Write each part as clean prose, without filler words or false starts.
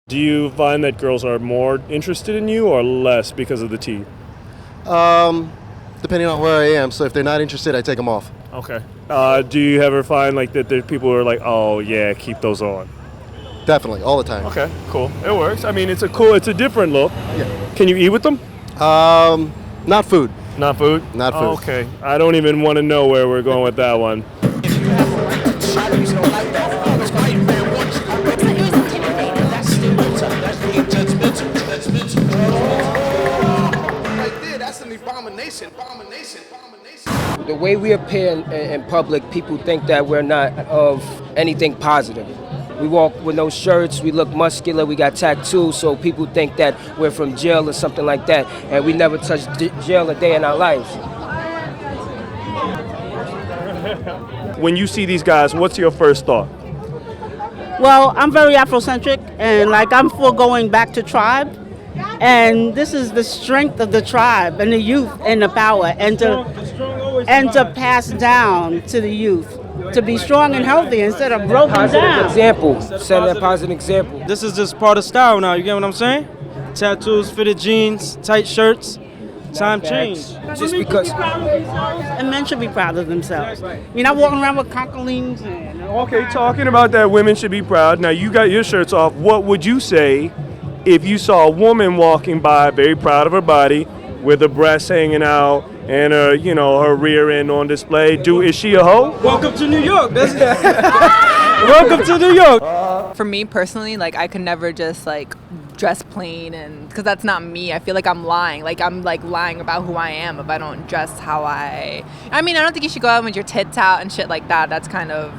Do you find that girls are more interested in you or less because of the teeth? Depending on where I am. So if they're not interested, I take them off. Okay. Do you ever find like that there people who are like, oh yeah, keep those on? Definitely, all the time. Okay, cool. It works. I mean, it's a different look. Yeah. Can you eat with them? Not food. Not food? Not food. Oh, okay. I don't even want to know where we're going with that one. The way we appear in public, people think that we're not of anything positive. We walk with no shirts, we look muscular, we got tattoos, so people think that we're from jail or something like that, and we never touched jail a day in our lives. When you see these guys, what's your first thought? Well, I'm very Afrocentric, and I'm for going back to tribe. And this is the strength of the tribe and the youth and the power, and to pass down to the youth, to be strong and healthy instead of broken down. Example, set a positive example. This is just part of style now, you get what I'm saying? Tattoos, fitted jeans, tight shirts, time change. Just because. And men should be proud of themselves. You're not walking around with concolines. Okay, talking about that, women should be proud. Now you got your shirts off. What would you say if you saw a woman walking by, very proud of her body, with her breasts hanging out and her, her rear end on display? Is she a hoe? Welcome to New York. Welcome to New York. For me personally, I could never just dress plain, and because that's not me. I feel like I'm lying. I'm lying about who I am if I don't dress how I mean, I don't think you should go out with your tits out and shit like that. That's kind of,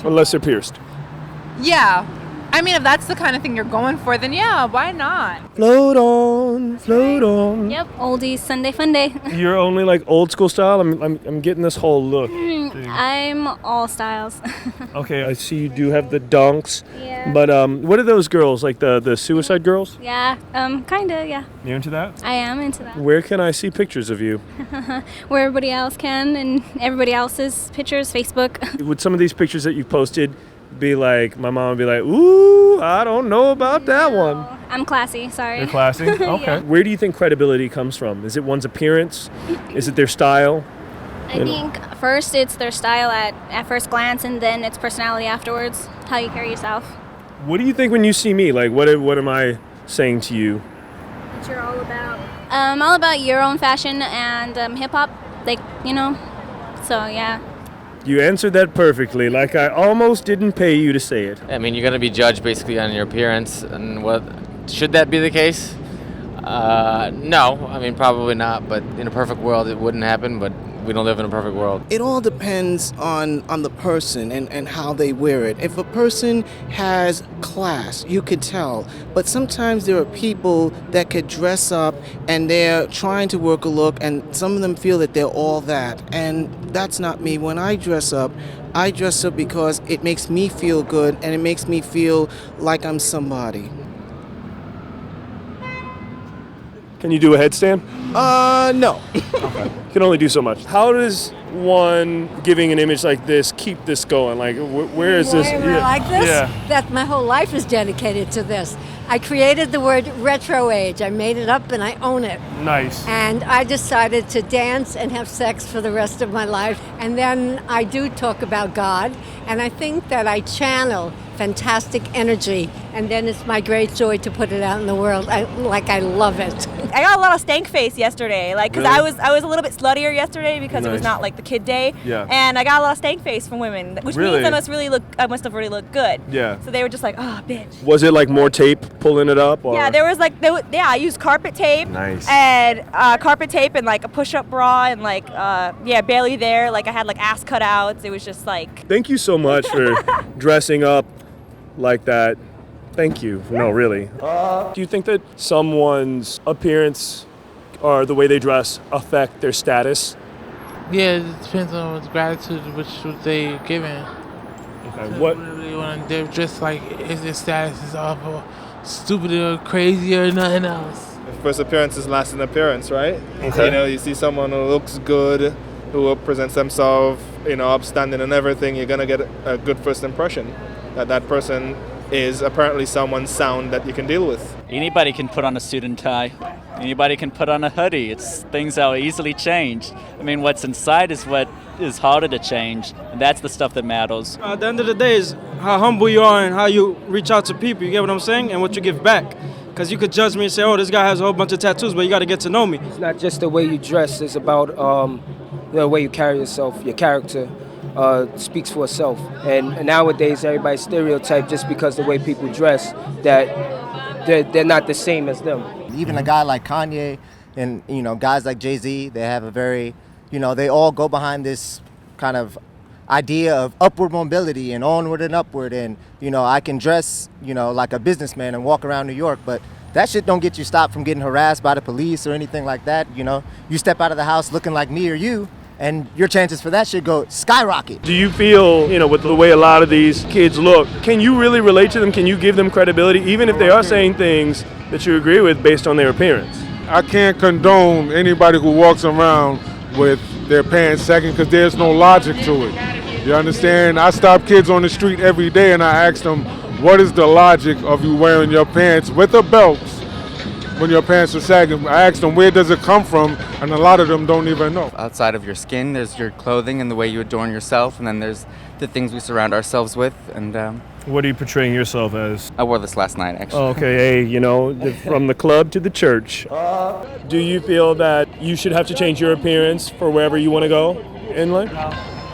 Unless they're pierced. Yeah. I mean, if that's the kind of thing you're going for, then yeah, why not? Float on, float on. Yep, oldies, Sunday fun day. You're only old school style? I'm getting this whole look. I'm all styles. Okay, I see you do have the dunks. Yeah. But what are those girls, like the Suicide Girls? Yeah, kinda, yeah. You into that? I am into that. Where can I see pictures of you? Where everybody else can, and everybody else's pictures, Facebook. Would some of these pictures that you posted be like, my mom would be like, ooh, I don't know about that one. I'm classy, sorry. You're classy? Okay. Yeah. Where do you think credibility comes from? Is it one's appearance? Is it their style? I think first it's their style at first glance, and then it's personality afterwards, how you carry yourself. What do you think when you see me? What am I saying to you? What you're all about. All about your own fashion and hip-hop, so yeah. You answered that perfectly. I almost didn't pay you to say it. I mean, you're going to be judged basically on your appearance, and should that be the case? No, I mean, probably not, but in a perfect world it wouldn't happen, but we don't live in a perfect world. It all depends on the person and how they wear it. If a person has class, you could tell. But sometimes there are people that could dress up and they're trying to work a look, and some of them feel that they're all that. And that's not me. When I dress up because it makes me feel good and it makes me feel like I'm somebody. Can you do a headstand? No. Okay. You can only do so much. How does one giving an image like this keep this going? Where is this? Like this? Yeah. That my whole life is dedicated to this. I created the word retro age. I made it up and I own it. Nice. And I decided to dance and have sex for the rest of my life. And then I do talk about God. And I think that I channel fantastic energy, and then it's my great joy to put it out in the world. I love it. I got a lot of stank face yesterday, because really? I was a little bit sluttier yesterday because it was not the kid day. Yeah. And I got a lot of stank face from women, which Really? means I must have really looked good. Yeah. So they were just like, oh, bitch. Was it more tape pulling it up? Or? Yeah, there was I used carpet tape. Nice. And carpet tape and a push-up bra and barely there. I had ass cutouts. It was just Thank you so much for dressing up like that. Thank you. No, really. Do you think that someone's appearance or the way they dress affect their status? Yeah, it depends on the gratitude which they given. Okay. So What? when they're just is their status is awful, stupid or crazy or nothing else. First appearance is last in appearance, right? Okay. You see someone who looks good, who presents themselves, upstanding and everything, you're gonna get a good first impression that person is apparently someone sound that you can deal with. Anybody can put on a suit and tie. Anybody can put on a hoodie. It's things that will easily change. I mean, what's inside is what is harder to change, and that's the stuff that matters. At the end of the day is how humble you are and how you reach out to people, you get what I'm saying, and what you give back. Because you could judge me and say, oh, this guy has a whole bunch of tattoos, but you got to get to know me. It's not just the way you dress, it's about the way you carry yourself, your character. Speaks for itself. And nowadays, everybody's stereotyped just because the way people dress, that they're not the same as them. Even a guy like Kanye and, guys like Jay-Z, they have a very, they all go behind this kind of idea of upward mobility and onward and upward. And, I can dress, like a businessman and walk around New York, but that shit don't get you stopped from getting harassed by the police or anything like that. You step out of the house looking like me or you, and your chances for that shit go skyrocket. Do you feel, with the way a lot of these kids look, can you really relate to them? Can you give them credibility, even if they are saying things that you agree with based on their appearance? I can't condone anybody who walks around with their pants sagging because there's no logic to it. You understand? I stop kids on the street every day and I ask them, what is the logic of you wearing your pants with a belt when your pants are sagging? I ask them, where does it come from? And a lot of them don't even know. Outside of your skin, there's your clothing and the way you adorn yourself, and then there's the things we surround ourselves with. And what are you portraying yourself as? I wore this last night, actually. Oh, okay, hey, from the club to the church. Do you feel that you should have to change your appearance for wherever you want to go in life?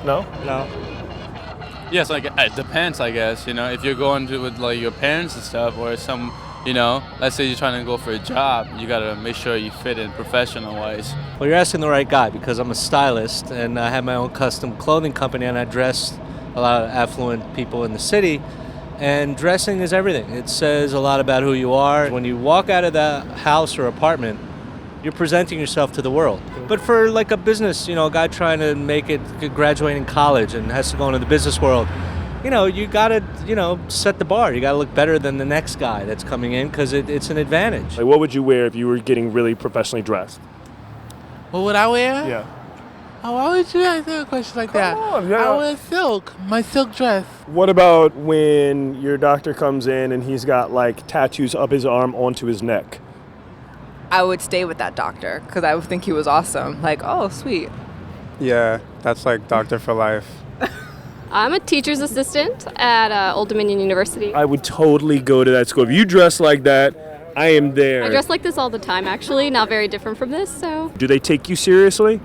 No? No. Yes, it depends, I guess. If you're going to with your parents and stuff, or some, let's say you're trying to go for a job, you gotta make sure you fit in professional-wise. Well, you're asking the right guy because I'm a stylist and I have my own custom clothing company and I dress a lot of affluent people in the city. And dressing is everything. It says a lot about who you are. When you walk out of the house or apartment, you're presenting yourself to the world. But for a business, a guy trying to make it, graduating college and has to go into the business world, you gotta, set the bar. You gotta look better than the next guy that's coming in because it's an advantage. What would you wear if you were getting really professionally dressed? What would I wear? Yeah. Oh, why would you ask a question like that? On, yeah. I wear silk, my silk dress. What about when your doctor comes in and he's got tattoos up his arm onto his neck? I would stay with that doctor because I would think he was awesome. Oh, sweet. Yeah, that's doctor for life. I'm a teacher's assistant at Old Dominion University. I would totally go to that school. If you dress like that, I am there. I dress like this all the time, actually. Not very different from this, so. Do they take you seriously?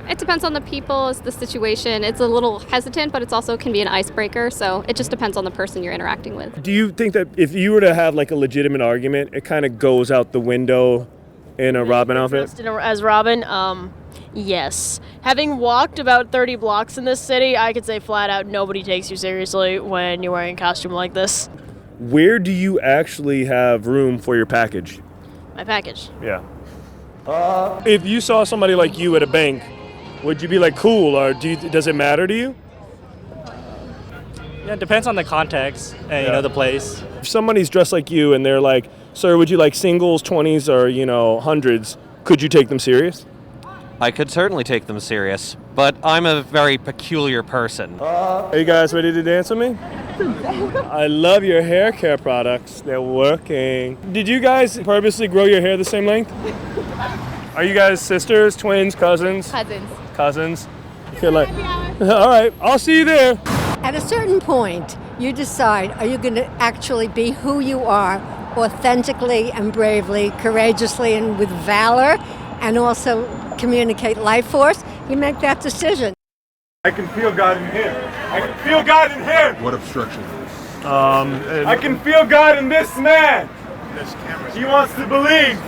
It depends on the people, it's the situation. It's a little hesitant, but it's also can be an icebreaker, so it just depends on the person you're interacting with. Do you think that if you were to have a legitimate argument, it kind of goes out the window in a Robin outfit? As Robin, yes. Having walked about 30 blocks in this city, I could say flat out nobody takes you seriously when you're wearing a costume like this. Where do you actually have room for your package? My package. Yeah. If you saw somebody like you at a bank, would you be cool, or does it matter to you? Yeah, it depends on the context and, the place. If somebody's dressed like you and they're like, sir, would you like singles, 20s, or, hundreds, could you take them serious? I could certainly take them serious, but I'm a very peculiar person. Are you guys ready to dance with me? I love your hair care products. They're working. Did you guys purposely grow your hair the same length? Are you guys sisters, twins, cousins? Cousins. Okay, all right, I'll see you there. At a certain point, you decide, are you going to actually be who you are, authentically and bravely, courageously and with valor, and also communicate life force? You make that decision. I can feel God in here. I can feel God in here. What obstruction? I can feel God in this man. He wants to believe.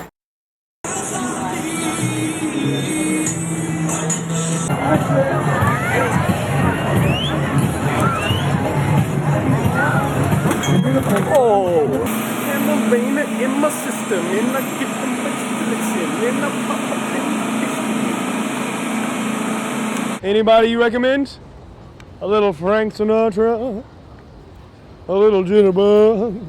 Oh, Camarena in my system, and I get them and I Anybody you recommend? A little Frank Sinatra, a little Jitterbug.